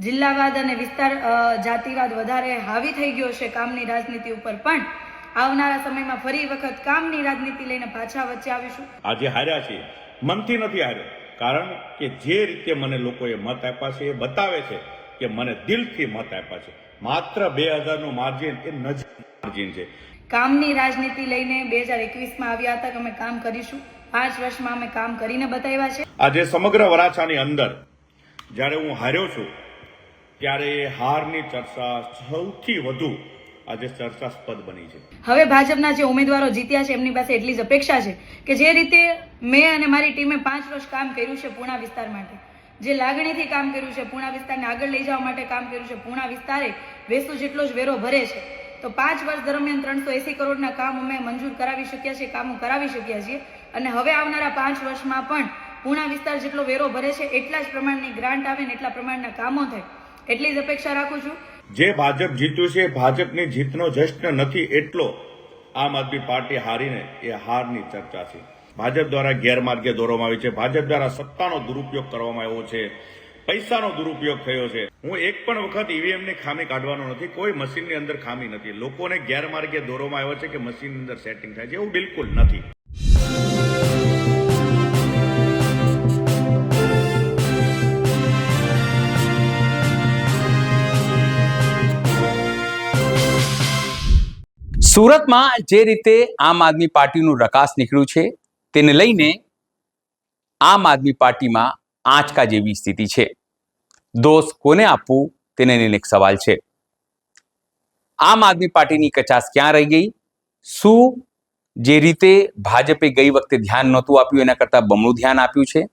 જિલ્લાવાદ અને વિસ્તાર જાતિવાદ વધારે હાવી થઈ ગયો છે કામની રાજનીતિ ઉપર, પણ આવનારા સમયમાં ફરી વખત કામની રાજનીતિ લઈને પાછા વચ્ચે આવીશું. આજે હાર્યા છીએ, મનથી નથી હાર્યો, કારણ કે જે રીતે મને લોકોએ મત આપ્યા છે એ બતાવે છે કે મને દિલથી મત આપ્યા છે. માત્ર 2000નું માર્જિન એ નજીક માર્જિન છે. કામની રાજનીતિ લઈને 2021માં આવ્યા હતા કે અમે કામ કરીશું. 5 વર્ષમાં અમે કામ કરીને બતાવ્યા છે. આજે સમગ્ર વરાછાની અંદર જ્યારે હું હાર્યો છું ત્યારે એ હારની ચર્ચા સૌથી વધુ આજે ચર્ચાસ્પદ બની છે. હવે ભાજપના જે ઉમેદવારો જીત્યા છે એમની પાસે એટલી જ અપેક્ષા છે કે જે રીતે મેં અને મારી ટીમે 5 વર્ષ કામ કર્યું છે પૂણા વિસ્તાર માટે, જે લાગણીથી કામ કર્યું છે, પૂણા વિસ્તારને આગળ લઈ જવા માટે કામ કર્યું છે, પૂણા વિસ્તારે વેસુ જેટલો જ વેરો ભરે છે, તો 5 વર્ષ દરમિયાન 380 કરોડના કામ અમે મંજૂર કરાવી શક્યા છીએ, કામો કરાવી શક્યા છીએ. અને હવે આવનારા 5 વર્ષમાં પણ પૂણા વિસ્તાર જેટલો વેરો ભરે છે એટલા જ પ્રમાણની ગ્રાન્ટ આવે ને એટલા પ્રમાણના કામો થાય એટલી જ અપેક્ષા રાખું છું. જે ભાજપ જીત્યું છે, ભાજપની જીતનો જશ્ન નથી એટલો આમ આદમી પાર્ટી હારીને એ હારની ચર્ચા છે. ભાજપ દ્વારા ગેરમાર્ગે દોરવામાં આવી છે, ભાજપ દ્વારા સત્તાનો દુરુપયોગ કરવામાં આવ્યો છે, પૈસાનો દુરુપયોગ થયો છે. હું એક પણ વખત ઈવીએમની ખામી કાઢવાનો નથી, કોઈ મશીનની અંદર ખામી નથી. લોકોને ગેરમાર્ગે દોરવામાં આવ્યો છે કે મશીનની અંદર સેટિંગ થાય છે, એવું બિલકુલ નથી. સુરતમાં જે રીતે આમ આદમી પાર્ટીનું રકાસ નીકળ્યું છે તેને લઈને આમ આદમી પાર્ટીમાં આંચકા જેવી સ્થિતિ છે. દોષ કોને આપવું તેને લઈને એક સવાલ છે. આમ આદમી પાર્ટીની કચાસ ક્યાં રહી ગઈ? શું જે રીતે ભાજપે ગઈ વખતે ધ્યાન નહોતું આપ્યું એના કરતાં બમણું ધ્યાન આપ્યું છે?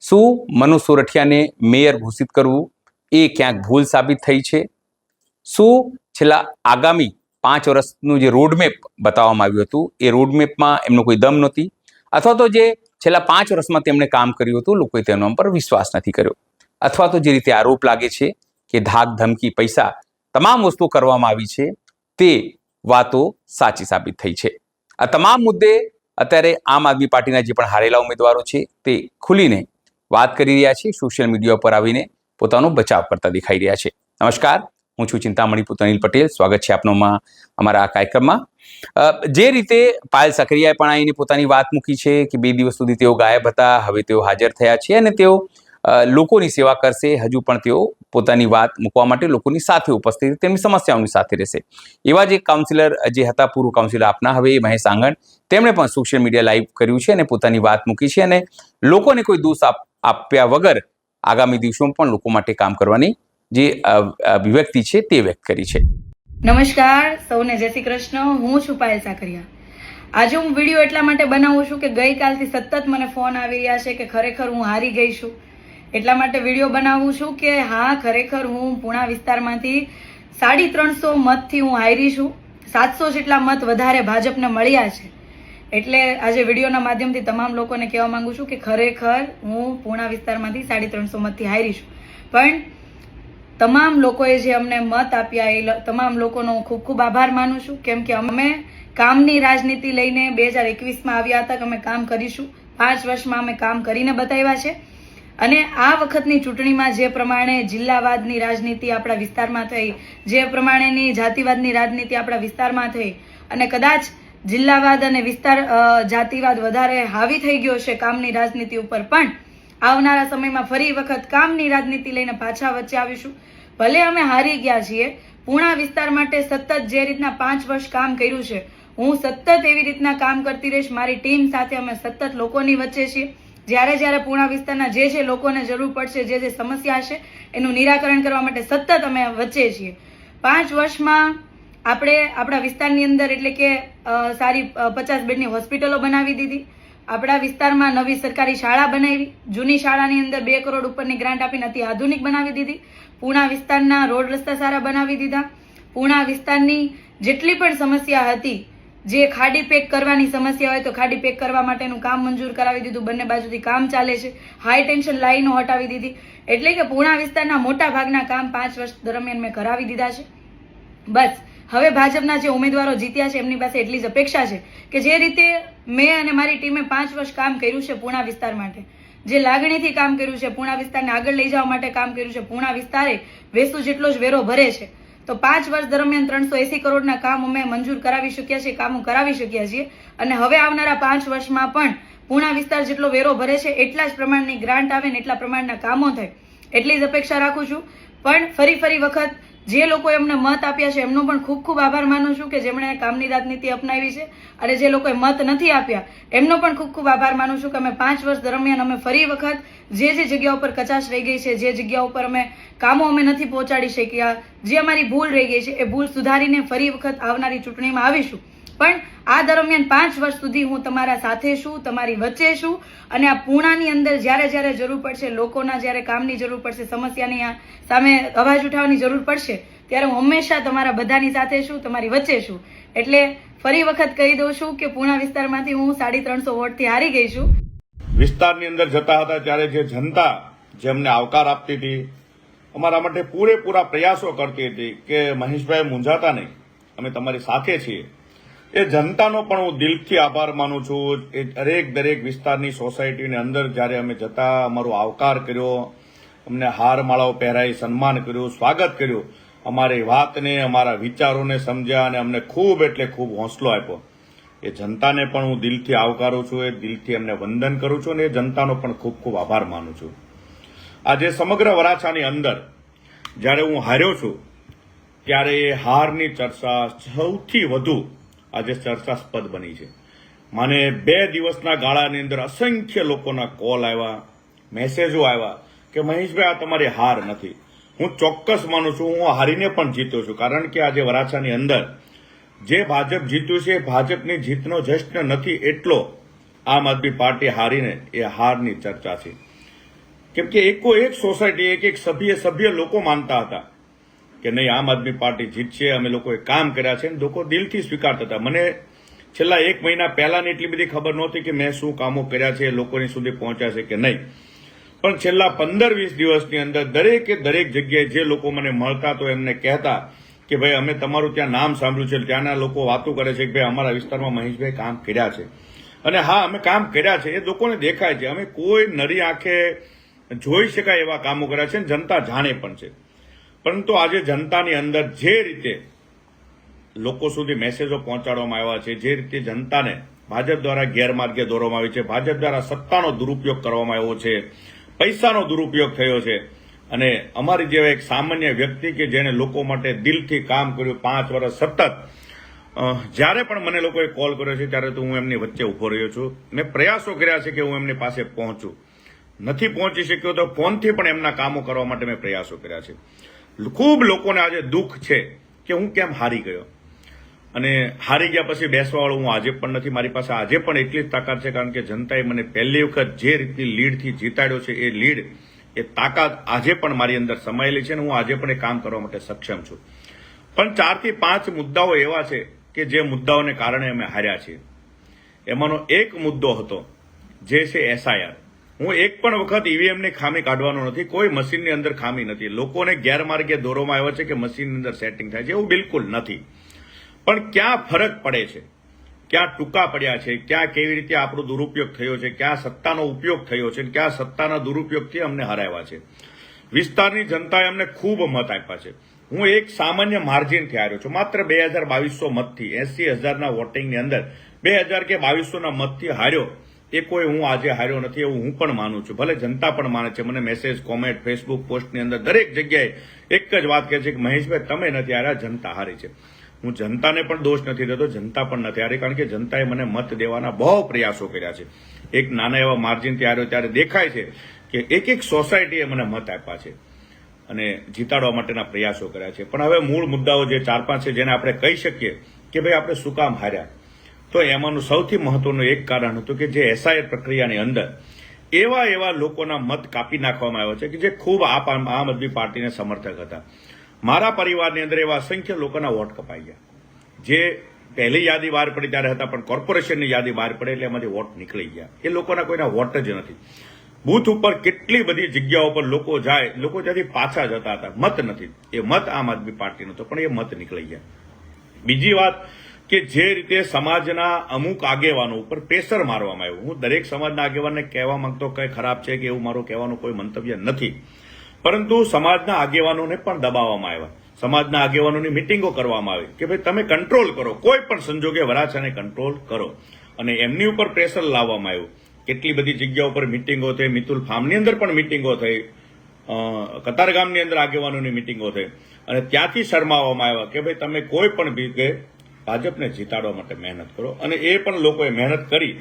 શું મનોજ સોરઠિયાને મેયર ઘોષિત કરવું એ ક્યાંક ભૂલ સાબિત થઈ છે? શું છેલ્લા આગામી 5 વર્ષનું જે રોડમેપ બતાવવામાં આવ્યું હતું એ રોડમેપમાં એમનો કોઈ દમ નહોતી, અથવા તો જે છેલ્લા 5 વર્ષમાં તેમણે કામ કર્યું હતું લોકોએ તેના પર વિશ્વાસ નથી કર્યો, અથવા તો જે રીતે આરોપ લાગે છે કે ધાક ધમકી પૈસા તમામ વસ્તુઓ કરવામાં આવી છે તે વાતો સાચી સાબિત થઈ છે. આ તમામ મુદ્દે અત્યારે આમ આદમી પાર્ટીના જે પણ હારેલા ઉમેદવારો છે તે ખુલીને વાત કરી રહ્યા છે, સોશિયલ મીડિયા પર આવીને પોતાનો બચાવ કરતા દેખાઈ રહ્યા છે. નમસ્કાર, હું છું ચિંતામણી પુત્ર અનિલ પટેલ. સ્વાગત છે આપનોમાં અમારા આ કાર્યક્રમમાં. જે રીતે પાયલ સાકરિયાએ પણ આવીને પોતાની વાત મૂકી છે કે 2 દિવસ સુધી તેઓ ગાયબ હતા, હવે તેઓ હાજર થયા છે અને તેઓ લોકોની સેવા કરશે, હજુ પણ તેઓ પોતાની વાત મૂકવા માટે લોકોની સાથે ઉપસ્થિત, તેમની સમસ્યાઓની સાથે રહેશે. એવા જ એક કાઉન્સિલર જે હતા, પૂર્વ કાઉન્સિલર આપના, હવે મહેશ આંગણ, તેમણે પણ સોશિયલ મીડિયા લાઈવ કર્યું છે અને પોતાની વાત મૂકી છે અને લોકોને કોઈ દોષ આપ્યા વગર આગામી દિવસોમાં પણ લોકો માટે કામ કરવાની જે અભિવ્યક્તિ છે તે વ્યક્ત કરી છે. નમસ્કાર સૌને, જય શ્રી કૃષ્ણ. હું છું પાયલ સાકરિયા. આજે હું વિડીયો એટલા માટે બનાવું છું કે ગઈકાલથી સતત મને ફોન આવી રહ્યા છે કે ખરેખર હું હારી ગઈ છું. એટલા માટે વિડીયો બનાવું છું કે હા, ખરેખર હું પૂણા વિસ્તારમાંથી 350 મતથી હું હારી છું. 700 જેટલા મત વધારે ભાજપને મળ્યા છે. એટલે આજે વિડીયોના માધ્યમથી તમામ લોકોને કહેવા માંગુ છું કે ખરેખર હું પૂણા વિસ્તારમાંથી 350 મતથી હારી છું. પણ તમામ લોકોએ જે અમને મત આપ્યા એ તમામ લોકોનો હું ખૂબ ખૂબ આભાર માનું છું, કેમ કે અમે કામની રાજનીતિ લઈને 2021માં આવ્યા હતા કે અમે કામ કરીશું. 5 વર્ષમાં અમે કામ કરીને બતાવ્યા છે. અને આ વખતની ચૂંટણીમાં જે પ્રમાણે જિલ્લાવાદની રાજનીતિ આપણા વિસ્તારમાં થઈ, જે પ્રમાણેની જાતિવાદની રાજનીતિ આપણા વિસ્તારમાં થઈ અને કદાચ જિલ્લાવાદ અને વિસ્તાર જાતિવાદ વધારે હાવી થઈ ગયો છે કામની રાજનીતિ ઉપર, પણ આવનારા સમયમાં ફરી વખત કામની રાજનીતિ લઈને પાછા વચ્ચે આવીશું. ભલે અમે હારી ગયા છીએ, પૂણા વિસ્તાર માટે સતત જે રીતના 5 વર્ષ કામ કર્યું છે, હું સતત એવી રીતના કામ કરતી રહીશ. મારી ટીમ સાથે અમે સતત લોકોની વચ્ચે છીએ. જ્યારે જ્યારે પૂણા વિસ્તારના જે લોકોને જરૂર પડશે, જે સમસ્યા હશે એનું નિરાકરણ કરવા માટે સતત અમે વચ્ચે છીએ. 5 વર્ષમાં આપણે આપણા વિસ્તારની અંદર એટલે કે સારી 50 બેડની હોસ્પિટલો બનાવી દીધી, આપણા વિસ્તારમાં નવી સરકારી શાળા બનાવી, જૂની શાળાની અંદર 2 કરોડ ઉપરની ગ્રાન્ટ આપીને અતિ આધુનિક બનાવી દીધી, પૂણા વિસ્તારના રોડ રસ્તા સારા બનાવી દીધા, પૂણા વિસ્તારની જેટલી પણ સમસ્યા હતી, જે ખાડી પેક કરવાની સમસ્યા હોય તો ખાડી પેક કરવા માટેનું કામ મંજૂર કરાવી દીધું. બંને બાજુથી કામ ચાલે છે. હાઈ ટેન્શન લાઈનો હટાવી દીધી. એટલે કે પૂણા વિસ્તારના મોટા ભાગના કામ 5 વર્ષ દરમિયાન મેં કરાવી દીધા છે. બસ હવે ભાજપના જે ઉમેદવારો જીત્યા છે એમની પાસે એટલી જ અપેક્ષા છે કે જે રીતે મેં અને મારી ટીમે 5 વર્ષ કામ કર્યું છે પૂણા વિસ્તાર માટે, જે લાગણીથી કામ કર્યું છે, પૂણા વિસ્તારને આગળ લઈ જવા માટે કામ કર્યું છે, પૂણા વિસ્તારે વેસુ જેટલો જ વેરો ભરે છે, તો 5 વર્ષ દરમિયાન 380 કરોડના કામ અમે મંજૂર કરાવી શક્યા છીએ, કામો કરાવી શક્યા છીએ. અને હવે આવનારા 5 વર્ષમાં પણ પૂણા વિસ્તાર જેટલો વેરો ભરે છે એટલા જ પ્રમાણની ગ્રાન્ટ આવે ને એટલા પ્રમાણના કામો થાય એટલી જ અપેક્ષા રાખું છું. પણ ફરી વખત જે લોકોએ અમને મત આપ્યા છે એમનો પણ ખૂબ આભાર માનું છું કે જેમણે કામની રાજનીતિ અપનાવી છે, અને જે લોકોએ મત નથી આપ્યા એમનો પણ ખૂબ આભાર માનું છું કે અમે 5 વર્ષ દરમિયાન અમે ફરી વખત જે જગ્યા ઉપર કચાશ રહી ગઈ છે, જે જગ્યા ઉપર અમે કામો અમે નથી પહોંચાડી શક્યા, જે અમારી ભૂલ રહી ગઈ છે એ ભૂલ સુધારીને ફરી વખત આવનારી ચૂંટણીમાં આવીશું. પણ આ દરમિયાન 5 વર્ષ સુધી હું તમારા સાથે છું, તમારી વચ્ચે છું, અને આ પૂણાની અંદર જ્યારે જરૂર પડશે, લોકોના જ્યારે કામની જરૂર પડશે, સમસ્યાની સામે અવાજ ઉઠાવવાની જરૂર પડશે, ત્યારે હું હંમેશા તમારા બધાની સાથે છું, તમારી વચ્ચે છું. એટલે ફરી વખત કહી દઉં છું કે પૂણા વિસ્તારમાંથી હું 350 વોટથી હારી ગઈ છું. વિસ્તારની અંદર જતા હતા ત્યારે જે જનતા જે અમને આવકાર આપતી હતી, અમારા માટે પૂરેપૂરા પ્રયાસો કરતી હતી કે મહેશભાઈ મૂંઝાતા નહીં, અમે તમારી સાથે છીએ, એ જનતાનો પણ હું દિલથી આભાર માનું છું. એ દરેક વિસ્તારની સોસાયટીની અંદર જ્યારે અમે જતા અમારો આવકાર કર્યો, અમને હારમાળાઓ પહેરાઈ સન્માન કર્યું, સ્વાગત કર્યું, અમારી વાતને અમારા વિચારોને સમજ્યા અને અમને ખૂબ હોંસલો આપ્યો. એ જનતાને પણ હું દિલથી આવકારું છું, એ દિલથી એમને વંદન કરું છું અને એ જનતાનો પણ ખૂબ આભાર માનું છું. આજે સમગ્ર વરાછાની અંદર જ્યારે હું હાર્યો છું ત્યારે એ હારની ચર્ચા સૌથી વધુ આજે ચર્ચાસ્પદ બની છે. મને 2 દિવસના ગાળાની અંદર અસંખ્ય લોકોના કોલ આવ્યા, મેસેજો આવ્યા કે મહેશભાઈ આ તમારી હાર નથી. હું ચોક્કસ માનું છું, હું હારીને પણ જીત્યો છું, કારણ કે આજે વરાછાની અંદર જે ભાજપ જીત્યું છે, ભાજપની જીતનો જશ્ન નથી એટલો આમ આદમી પાર્ટી હારીને એ હારની ચર્ચા છે. કેમ કે એક સોસાયટી એક સભ્ય લોકો માનતા હતા કે નહીં, આમ આદમી પાર્ટી જીતશે, અમે લોકોએ કામ કર્યા છે, લોકો દિલથી સ્વીકારતા હતા. મને છેલ્લા 1 મહિના પહેલાની એટલી બધી ખબર નહોતી કે મેં શું કામો કર્યા છે, લોકોની સુધી પહોંચ્યા છે કે નહીં. પણ છેલ્લા 15-20 દિવસની અંદર દરેક જગ્યાએ જે લોકો મને મળતા તો એમને કહેતા કે ભાઈ અમે તમારું ત્યાં નામ સાંભળ્યું છે, ત્યાંના લોકો વાતો કરે છે કે ભાઈ અમારા વિસ્તારમાં મહેશભાઈ કામ કર્યા છે. અને હા, અમે કામ કર્યા છે, એ લોકોને દેખાય છે. અમે કોઈ નરી આંખે જોઈ શકાય એવા કામો કર્યા છે, જનતા જાણે પણ છે. પરંતુ આજે જનતાની અંદર જે રીતે લોકો સુધી મેસેજો પહોંચાડવામાં આવ્યા છે, જે રીતે જનતાને ભાજપ દ્વારા ગેરમાર્ગે દોરવામાં આવી છે, ભાજપ દ્વારા સત્તાનો દુરુપયોગ કરવામાં આવ્યો છે, પૈસાનો દુરુપયોગ થયો છે, અને અમારી જેવા એક સામાન્ય વ્યક્તિ કે જેને લોકો માટે દિલથી કામ કર્યું 5 વર્ષ સતત, જ્યારે પણ મને લોકોએ કોલ કર્યો છે ત્યારે તો હું એમની વચ્ચે ઉભો રહ્યો છું. મેં પ્રયાસો કર્યા છે કે હું એમની પાસે પહોંચું, નથી પહોંચી શક્યો તો ફોનથી પણ એમના કામો કરવા માટે મેં પ્રયાસો કર્યા છે. ખૂબ લોકોને આજે દુઃખ છે કે હું કેમ હારી ગયો, અને હારી ગયા પછી બેસવાવાળો હું આજે પણ નથી. મારી પાસે આજે પણ એટલી જ તાકાત છે, કારણ કે જનતાએ મને પહેલી વખત જે રીતની લીડથી જીતાડ્યો છે, એ લીડ, એ તાકાત આજે પણ મારી અંદર સમાયેલી છે, અને હું આજે પણ એ કામ કરવા માટે સક્ષમ છું. પણ 4 થી 5 મુદ્દાઓ એવા છે કે જે મુદ્દાઓને કારણે અમે હાર્યા છીએ. એમાંનો એક મુદ્દો હતો જે છે SIR. હું એક પણ વખત ઈવીએમની ખામી કાઢવાનો નથી, કોઈ મશીનની અંદર ખામી નથી. લોકોને ગેરમાર્ગે દોરવામાં આવ્યો છે કે મશીનની અંદર સેટિંગ થાય છે, એવું બિલકુલ નથી. પણ ક્યાં ફરક પડે છે, ક્યાં ટૂંકા પડ્યા છે, ક્યાં કેવી રીતે આપણો દુરુપયોગ થયો છે, ક્યાં સત્તાનો ઉપયોગ થયો છે, ક્યાં સત્તાના દુરુપયોગથી અમને હરાવ્યા છે. વિસ્તારની જનતાએ અમને ખૂબ મત આપ્યા છે. હું એક સામાન્ય માર્જિનથી હાર્યો છું, માત્ર 2200 મતથી, 80,000ના વોટિંગની અંદર 2000 કે 2200ના મતથી હાર્યો. એ કોઈ હું આજે હાર્યો નથી એવું હું પણ માનું છું. ભલે જનતા પણ માને છે, મને મેસેજ, કોમેન્ટ, ફેસબુક પોસ્ટની અંદર દરેક જગ્યાએ એક જ વાત કહે છે કે મહેશભાઈ તમે નથી હાર્યા, જનતા હારી છે. હું જનતાને પણ દોષ નથી દેતો, જનતા પણ નથી હારી, કારણ કે જનતાએ મને મત દેવાના બહુ પ્રયાસો કર્યા છે. એક નાના એવા માર્જિનથી હાર્યો ત્યારે દેખાય છે કે એક સોસાયટીએ મને મત આપ્યા છે અને જીતાડવા માટેના પ્રયાસો કર્યા છે. પણ હવે મૂળ મુદ્દાઓ જે 4-5 છે જેને આપણે કહી શકીએ કે ભાઈ આપણે શું કામ હાર્યા, તો એમાંનું સૌથી મહત્વનું એક કારણ હતું કે જે SIR પ્રક્રિયાની અંદર એવા લોકોના મત કાપી નાખવામાં આવ્યા છે કે જે ખૂબ આમ આદમી પાર્ટીને સમર્થક હતા. મારા પરિવારની અંદર એવા અસંખ્ય લોકોના વોટ કપાઈ ગયા, જે પહેલી યાદી બહાર પડી ત્યારે હતા, પણ કોર્પોરેશનની યાદી બહાર પડે એટલે એમાંથી વોટ નીકળી ગયા. એ લોકોના કોઈના વોટ જ નથી. બૂથ ઉપર કેટલી બધી જગ્યાઓ પર લોકો જાય, લોકો ત્યાંથી પાછા જતા હતા, મત નથી. એ મત આમ આદમી પાર્ટીનો હતો, પણ એ મત નીકળી ગયા. બીજી વાત કે જે રીતે સમાજના અમુક આગેવાનો ઉપર પ્રેશર મારવામાં આવ્યું. હું દરેક સમાજના આગેવાનને કહેવા માંગતો કંઈ ખરાબ છે કે એવું મારું કહેવાનું કોઈ મંતવ્ય નથી, પરંતુ સમાજના આગેવાનોને પણ દબાવવામાં આવ્યા. સમાજના આગેવાનોની મિટિંગો કરવામાં આવી કે ભાઈ તમે કંટ્રોલ કરો, કોઈ પણ સંજોગે વરાછાને કંટ્રોલ કરો, અને એમની ઉપર પ્રેશર લાવવામાં આવ્યું. કેટલી બધી જગ્યાઓ પર મિટિંગો થઈ, મિતુલ ફાર્મની અંદર પણ મિટિંગો થઈ, કતારગામની અંદર આગેવાનોની મિટિંગો થઈ, અને ત્યાંથી શરમાવવામાં આવ્યા કે ભાઈ તમે કોઈ પણ ભીગે ભાજપને જીતાડવા માટે મહેનત કરો, અને એ પણ લોકોએ મહેનત કરી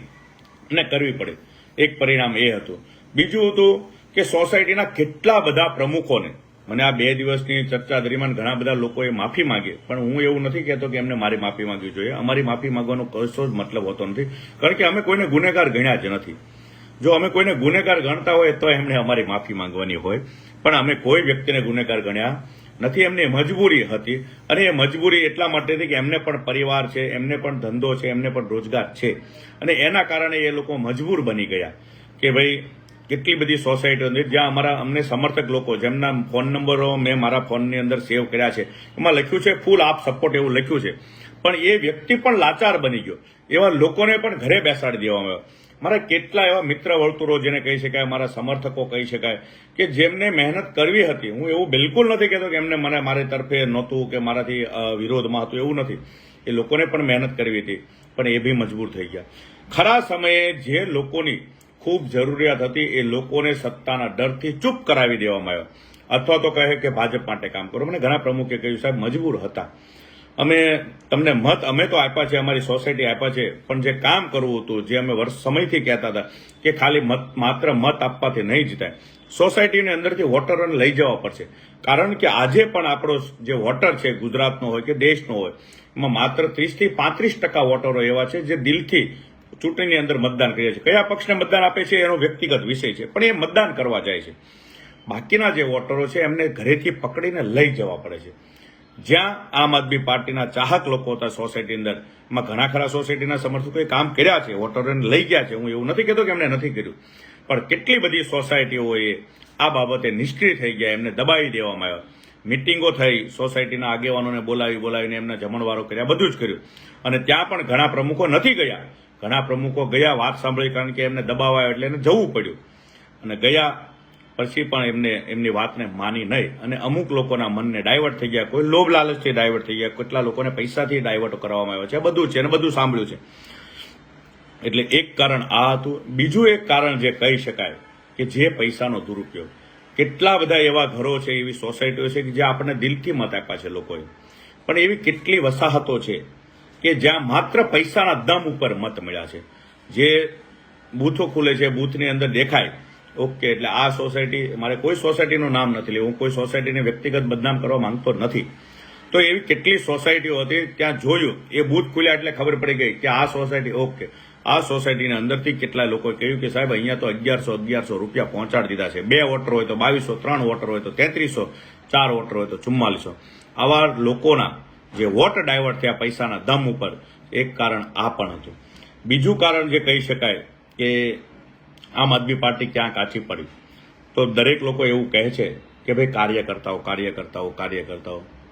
અને કરવી પડે. એક પરિણામ એ હતું. બીજું હતું કે સોસાયટીના કેટલા બધા પ્રમુખોને, મને આ 2 દિવસની ચર્ચા દરમિયાન ઘણા બધા લોકોએ માફી માંગી, પણ હું એવું નથી કહેતો કે એમને મારી માફી માંગવી જોઈએ. અમારી માફી માંગવાનો કશો જ મતલબ હોતો નથી, કારણ કે અમે કોઈને ગુનેગાર ગણ્યા જ નથી. જો અમે કોઈને ગુનેગાર ગણતા હોય તો એમને અમારી માફી માંગવાની હોય, પણ અમે કોઈ વ્યક્તિને ગુનેગાર ગણ્યા નથી. એમની મજબૂરી હતી, અને એ મજબૂરી એટલા માટે હતી કે એમને પણ પરિવાર છે, એમને પણ ધંધો છે, એમને પણ રોજગાર છે, અને એના કારણે એ લોકો મજબૂર બની ગયા કે ભાઈ કેટલી બધી સોસાયટીઓ છે જ્યાં અમને સમર્થક લોકો, જેમના ફોન નંબરો મેં મારા ફોનની અંદર સેવ કર્યા છે, એમાં લખ્યું છે ફૂલ આપ સપોર્ટ એવું લખ્યું છે, પણ એ વ્યક્તિ પણ લાચાર બની ગયો. એવા લોકોને પણ ઘરે બેસાડી દેવામાં આવ્યો. મારા કેટલા એવા મિત્ર વર્તુળો જેને કહી શકાય, મારા સમર્થકો કહી શકાય, કે જેમને મહેનત કરવી હતી. હું એવું બિલકુલ નથી કહેતો કે એમને મારી તરફે નહોતું કે મારાથી વિરોધમાં હતું, એવું નથી. એ લોકોને પણ મહેનત કરવી હતી, પણ એ બી મજબૂર થઈ ગયા. ખરા સમયે જે લોકોની ખૂબ જરૂરિયાત હતી એ લોકોને સત્તાના ડરથી ચૂપ કરાવી દેવામાં આવ્યા, અથવા તો કહે કે ભાજપ માટે કામ કરો. મને ઘણા પ્રમુખે કહ્યું સાહેબ મજબૂર હતા, અમે તમને મત અમે તો આપ્યા છે, અમારી સોસાયટી આપ્યા છે, પણ જે કામ કરવું હતું, જે અમે વર્ષ સમયથી કહેતા હતા કે ખાલી માત્ર મત આપવાથી નહીં જીતાય, સોસાયટીની અંદરથી વોટરોને લઈ જવા પડશે. કારણ કે આજે પણ આપણો જે વોટર છે, ગુજરાતનો હોય કે દેશનો હોય, એમાં માત્ર 30 થી 35% વોટરો એવા છે જે દિલથી ચૂંટણીની અંદર મતદાન કરીએ છીએ. કયા પક્ષને મતદાન આપે છે એનો વ્યક્તિગત વિષય છે, પણ એ મતદાન કરવા જાય છે. બાકીના જે વોટરો છે એમને ઘરેથી પકડીને લઈ જવા પડે છે. જ્યાં આમ આદમી પાર્ટીના ચાહક લોકો હતા સોસાયટી અંદર, એમાં ઘણા ખરા સોસાયટીના સમર્થકોએ કામ કર્યા છે, વોટરોને લઈ ગયા છે. હું એવું નથી કહેતો કે એમને નથી કર્યું, પણ કેટલી બધી સોસાયટીઓએ આ બાબતે નિષ્ક્રિય થઈ ગયા, એમને દબાવી દેવામાં આવ્યા. મિટિંગો થઈ, સોસાયટીના આગેવાનોને બોલાવીને એમના જમણવારો કર્યા, બધું જ કર્યું, અને ત્યાં પણ ઘણા પ્રમુખો નથી ગયા. ઘણા પ્રમુખો ગયા વાત સાંભળી, કારણ કે એમને દબાવાયો એટલે એને જવું પડ્યું, અને ગયા પછી પણ એમની વાતને માની નહીં, અને અમુક લોકોના મનને ડાયવર્ટ થઈ ગયા. કોઈ લોભ લાલચથી ડાયવર્ટ થઈ ગયા, કેટલા લોકોને પૈસાથી ડાયવર્ટ કરવામાં આવ્યા છે. બધું છે અને બધું સાંભળ્યું છે. એટલે એક કારણ આ હતું. બીજું એક કારણ જે કહી શકાય કે જે પૈસાનો દુરુપયોગ. કેટલા બધા એવા ઘરો છે, એવી સોસાયટીઓ છે કે જ્યાં આપણને દિલથી મત આપ્યા છે લોકોએ, પણ એવી કેટલી વસાહતો છે કે જ્યાં માત્ર પૈસાના દમ ઉપર મત મળ્યા છે. જે બૂથો ખુલે છે, બૂથની અંદર દેખાય ઓકે, એટલે આ સોસાયટી, મારે કોઈ સોસાયટીનું નામ નથી લેવું, હું કોઈ સોસાયટીને વ્યક્તિગત બદનામ કરવા માંગતો નથી. તો એવી કેટલી સોસાયટીઓ હતી, ત્યાં જોયું, એ બૂથ ખુલ્યા એટલે ખબર પડી ગઈ કે આ સોસાયટી ઓકે. આ સોસાયટીની અંદરથી કેટલા લોકોએ કહ્યું કે સાહેબ અહીંયા તો 1100 રૂપિયા પહોંચાડી દીધા છે. 2 વોટર હોય તો 2200, 3 વોટર હોય તો 3300, 4 વોટર હોય તો 4400. આવા લોકોના જે વોટ ડાયવર્ટ થયા પૈસાના દમ ઉપર, એક કારણ આ પણ હતું. બીજું કારણ જે કહી શકાય કે આમ આદમી પાર્ટી ક્યાં કાચી પડી, તો દરેક લોકો એવું કહે છે કે ભાઈ કાર્યકર્તાઓ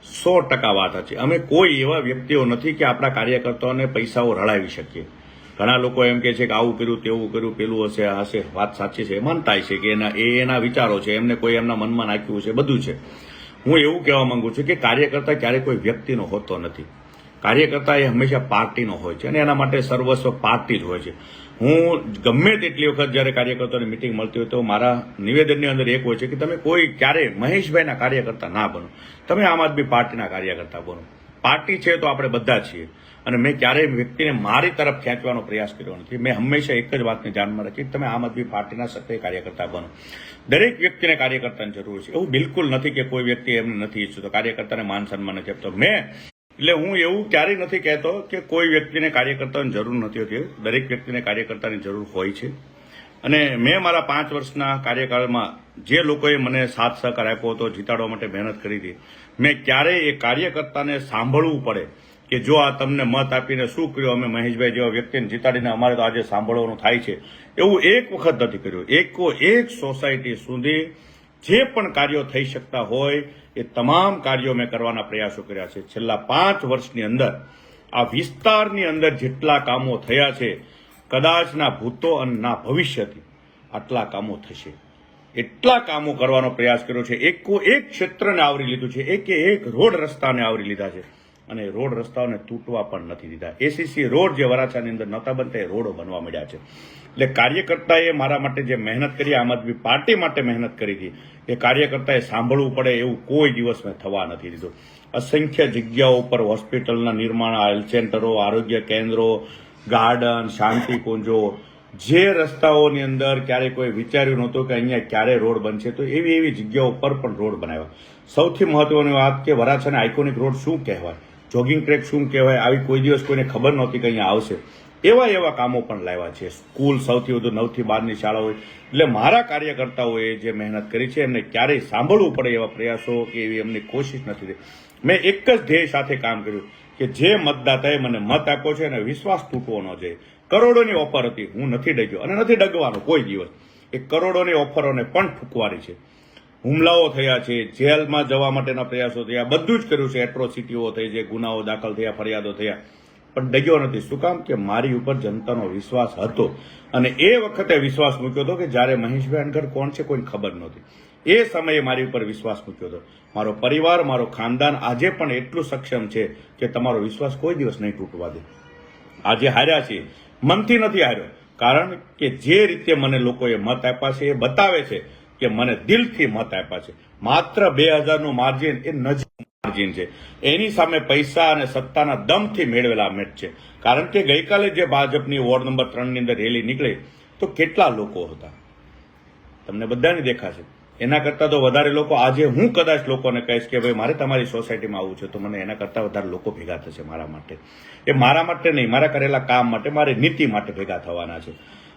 100% વાત હતી. અમે કોઈ એવા વ્યક્તિઓ નથી કે આપણા કાર્યકર્તાઓને પૈસાઓ રડાવી શકીએ. ઘણા લોકો એમ કે છે કે આવું કર્યું, તેવું કર્યું, પેલું હશે. વાત સાચી છે, માનતા છે કે એના વિચારો છે, એમને કોઈ એમના મનમાં નાખ્યું છે, બધું છે. હું એવું કહેવા માંગુ છું કે કાર્યકર્તા ક્યારેય કોઈ વ્યક્તિનો હોતો નથી. કાર્યકર્તા એ હંમેશા પાર્ટીનો હોય છે, અને એના માટે સર્વસ્વ પાર્ટી જ હોય છે. હું ગમે તેટલી વખત જ્યારે કાર્યકર્તાઓની મિટિંગ મળતી હોય તો મારા નિવેદનની અંદર એક હોય છે કે તમે કોઈ ક્યારેય મહેશભાઈના કાર્યકર્તા ના બનો, તમે આમ આદમી પાર્ટીના કાર્યકર્તા બનો. પાર્ટી છે તો આપણે બધા છીએ, અને મેં ક્યારેય વ્યક્તિને મારી તરફ ખેંચવાનો પ્રયાસ કર્યો નથી. મેં હંમેશા એક જ વાતને ધ્યાનમાં રાખી કે તમે આમ આદમી પાર્ટીના સક્રિય કાર્યકર્તા બનો. દરેક વ્યક્તિને કાર્યકર્તાની જરૂર છે. એવું બિલકુલ નથી કે કોઈ વ્યક્તિ એમને નથી ઈચ્છતો, કાર્યકર્તાને માન સન્માન નથી આપતો. એટલે હું એવું ક્યારેય નથી કહેતો કે કોઈ વ્યક્તિને કાર્યકર્તાની જરૂર નથી હોતી. દરેક વ્યક્તિને કાર્યકર્તાની જરૂર હોય છે. અને મેં મારા 5 વર્ષના કાર્યકાળમાં જે લોકોએ મને સાથ સહકાર આપ્યો હતો, જીતાડવા માટે મહેનત કરી હતી, મેં ક્યારેય એ કાર્યકર્તાને સાંભળવું પડે કે જો આ તમને મત આપીને શું કર્યું, અમે મહેશભાઈ જેવા વ્યક્તિને જીતાડીને અમારે તો આજે સાંભળવાનું થાય છે, એવું એક વખત નથી કર્યું. એક સોસાયટી સુધી જે પણ કાર્યો થઈ શકતા હોય એ તમામ કાર્યો મેં કરવાના પ્રયાસો કર્યા છે. છેલ્લા 5 વર્ષની અંદર આ વિસ્તારની અંદર જેટલા કામો થયા છે, કદાચ ના ભૂતો અને ના ભવિષ્યથી આટલા કામો થશે. એટલા કામો કરવાનો પ્રયાસ કર્યો છે. એકો એક ક્ષેત્રને આવરી લીધું છે, એક રોડ રસ્તાને આવરી લીધા છે અને રોડ રસ્તાઓને તૂટવા પણ નથી દીધા. એસીસી રોડ જે વરાછાની અંદર નહોતા બનતા એ રોડો બનવા મળ્યા છે. એટલે કાર્યકર્તાએ મારા માટે જે મહેનત કરી, આમ આદમી પાર્ટી માટે મહેનત કરી હતી, એ કાર્યકર્તાએ સાંભળવું પડે એવું કોઈ દિવસ મેં થવા નથી દીધું. અસંખ્ય જગ્યાઓ ઉપર હોસ્પિટલના નિર્માણ, હેલ્થ સેન્ટરો, આરોગ્ય કેન્દ્રો, ગાર્ડન, શાંતિ કુંજો, જે રસ્તાઓની અંદર ક્યારે કોઈ વિચાર્યું નહોતું કે અહીંયા ક્યારે રોડ બનશે, તો એવી જગ્યાઓ પર પણ રોડ બનાવ્યા. સૌથી મહત્વની વાત કે વરાછાને આઇકોનિક રોડ શું કહેવાય, જોગિંગ ટ્રેક શું કહેવાય, આવી કોઈ દિવસ કોઈને ખબર નહોતી કે અહીંયા આવશે. એવા કામો પણ લાવ્યા છે. સ્કૂલ સૌથી વધુ 9 થી 12ની શાળાઓ. એટલે મારા કાર્યકર્તાઓએ જે મહેનત કરી છે એમને ક્યારેય સાંભળવું પડે એવા પ્રયાસો કે એવી એમની કોશિશ નથી થઈ. મેં એક જ ધ્યેય સાથે કામ કર્યું કે જે મતદાતાએ મને મત આપ્યો છે અને વિશ્વાસ તૂટવો ન જોઈએ. કરોડોની ઓફર હતી, હું નથી ડગ્યો અને નથી ડગવાનો કોઈ દિવસ. એ કરોડોની ઓફરોને પણ ઠુકવારી છે. હુમલાઓ થયા છે, જેલમાં જવા માટેના પ્રયાસો થયા, બધું જ કર્યું છે. એટ્રોસિટીઓ થઈ છે, ગુનાઓ દાખલ થયા, ફરિયાદો થયા, પણ ડગ્યો નથી. શું કામ? કે મારી ઉપર જનતાનો વિશ્વાસ હતો અને એ વખતે વિશ્વાસ મૂક્યો હતો કે જ્યારે મહેશભાઈ અનગઢ કોણ છે કોઈને ખબર નહોતી. એ સમયે મારી ઉપર વિશ્વાસ મૂક્યો હતો. મારો પરિવાર, મારો ખાનદાન આજે પણ એટલું સક્ષમ છે કે તમારો વિશ્વાસ કોઈ દિવસ નહીં તૂટવા દે. આજે હાર્યા છીએ, મનથી નથી હાર્યો, કારણ કે જે રીતે મને લોકોએ મત આપ્યા છે એ બતાવે છે કે મને દિલથી મત આપ્યા છે. માત્ર 2000નું માર્જિન એ નજીક માર્જિન છે. એની સામે પૈસા અને સત્તાના દમથી મેળવેલા મેચ છે. કારણ કે ગઈકાલે જે ભાજપની વોર્ડ નંબર 3ની અંદર રેલી નીકળી તો કેટલા લોકો હતા તમને બધાને દેખાશે. એના કરતાં તો વધારે લોકો આજે હું કદાચ લોકોને કહીશ કે ભાઈ મારે તમારી સોસાયટીમાં આવવું છે, તો મને એના કરતાં વધારે લોકો ભેગા થશે મારા માટે. એ મારા માટે નહીં, મારા કરેલા કામ માટે, મારી નીતિ માટે ભેગા થવાના છે.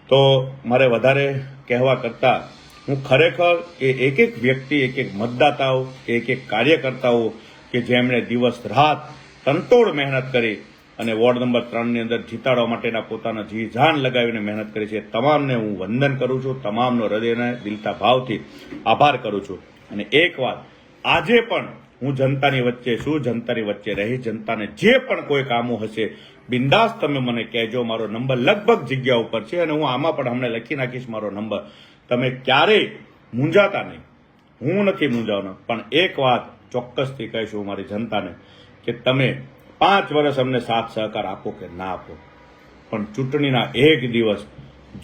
તો મારે વધારે કહેવા કરતાં હું ખરેખર એક વ્યક્તિ, એક મતદાતાઓ, એક કાર્યકર્તાઓ કે જેમણે દિવસ રાત તનતોડ મહેનત કરી અને વોર્ડ નંબર 3ની અંદર જીતાડવા માટેના પોતાના જી જાન લગાવીને મહેનત કરી છે, તમામને હું વંદન કરું છું. તમામનો હૃદયને દિલતા ભાવથી આભાર કરું છું. અને એક વાત, આજે પણ હું જનતાની વચ્ચે છું, જનતાની વચ્ચે રહી. જનતાને જે પણ કોઈ કામો હશે બિંદાસ તમે મને કહેજો. મારો નંબર લગભગ જગ્યા ઉપર છે અને હું આમાં પણ હમણાં લખી નાખીશ મારો નંબર. તમે ક્યારેય મૂંઝાતા નહીં, હું નથી મૂંઝાવવાનો. પણ એક વાત ચોક્કસથી કહીશું મારી જનતાને કે તમે 5 વર્ષ અમને સાથ સહકાર આપો કે ના આપો, પણ ચૂંટણીના એક દિવસ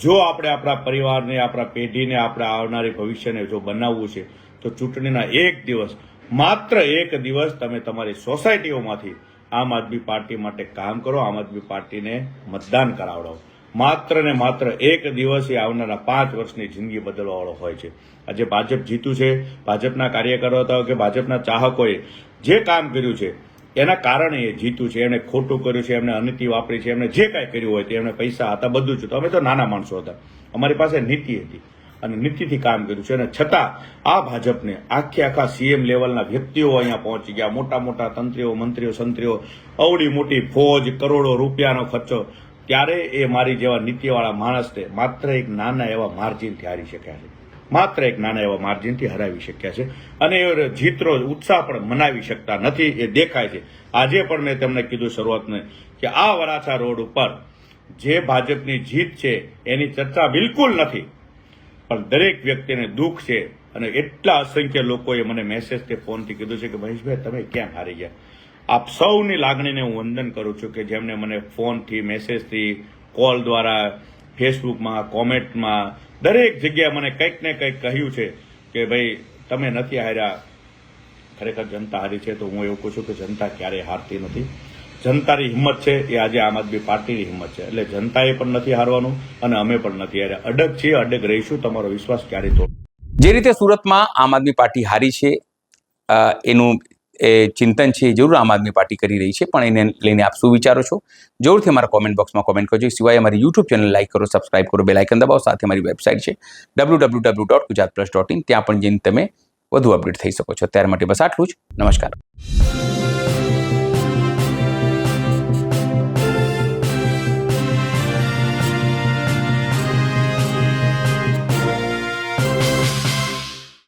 જો આપણે આપણા પરિવારને, આપણા પેઢીને, આપણા આવનારી ભવિષ્યને જો બનાવવું છે તો ચૂંટણીના એક દિવસ, માત્ર એક દિવસ તમે તમારી સોસાયટીઓમાંથી આમ આદમી પાર્ટી માટે કામ કરો, આમ આદમી પાર્ટીને મતદાન કરાવડાવો. માત્ર ને માત્ર એક દિવસ એ આવનારા 5 વર્ષની જિંદગી બદલવાવાળો હોય છે. આજે ભાજપ જીત્યું છે, ભાજપના કાર્યકર્તાઓ કે ભાજપના ચાહકોએ જે કામ કર્યું છે એના કારણે એ જીત્યું છે. એમણે ખોટું કર્યું છે, એમને અનીતિ વાપરી છે, એમને જે કાંઈ કર્યું હોય તે, એમને પૈસા હતા, બધું જ. અમે તો નાના માણસો હતા, અમારી પાસે નીતિ હતી અને નીતિથી કામ કર્યું છે. અને છતાં આ ભાજપને આખા સીએમ લેવલના વ્યક્તિઓ અહીંયા પહોંચી ગયા, મોટા મોટા તંત્રીઓ, મંત્રીઓ, સંત્રીઓ, અવડી મોટી ફોજ, કરોડો રૂપિયાનો ખર્ચો, ત્યારે એ મારી જેવા નીતિવાળા માણસને માત્ર એક નાના એવા માર્જિનથી હારી શક્યા છે. માત્ર એક નાના એવા માર્જિનથી હરાવી શક્યા છે અને એ જીતનો ઉત્સાહ પણ મનાવી શકતા નથી. એ દેખાય છે. આજે પણ મેં તમને કીધું શરૂઆતને કે આ વરાછા રોડ ઉપર જે ભાજપની જીત છે એની ચર્ચા બિલકુલ નથી, પણ દરેક વ્યક્તિને દુઃખ છે. અને એટલા અસંખ્ય લોકોએ મને મેસેજ કે ફોનથી કીધું છે કે મહેશભાઈ તમે કેમ હારી ગયા. આપ સૌની લાગણીને હું વંદન કરું છું કે જેમને મને ફોનથી, મેસેજથી, કોલ દ્વારા, ફેસબુકમાં, કોમેન્ટમાં, દરેક જગ્યાએ મને કંઈક ને કંઈક કહ્યું છે કે ભાઈ તમે નથી હાર્યા, ખરેખર જનતા હારી છે. તો હું એવું કહું છું કે જનતા ક્યારેય હારતી નથી. જનતાની હિંમત છે એ આજે આમ આદમી પાર્ટીની હિંમત છે. એટલે જનતાએ પણ નથી હારવાનું અને અમે પણ નથી હાર્યા. અડગ છીએ, અડગ રહીશું. તમારો વિશ્વાસ ક્યારેય તોડ. જે રીતે સુરતમાં આમ આદમી પાર્ટી હારી છે એનું ચિંતન છે જરૂર આમ આદમી પાર્ટી કરી રહી છે, પણ એને લઈને આપ શું વિચારો છો જરૂરથી અમારા કોમેન્ટ બોક્સમાં કોમેન્ટ કરજો. સિવાય અમારી યુટ્યુબ ચેનલ લાઈક કરો, સબસ્ક્રાઇબ કરો, બેલ આઇકન દબાવો. સાથે અમારી વેબસાઇટ છે www.gujaratplus.in, ત્યાં પણ જઈને તમે વધુ અપડેટ થઈ શકો છો. અત્યાર માટે બસ આટલું જ. નમસ્કાર.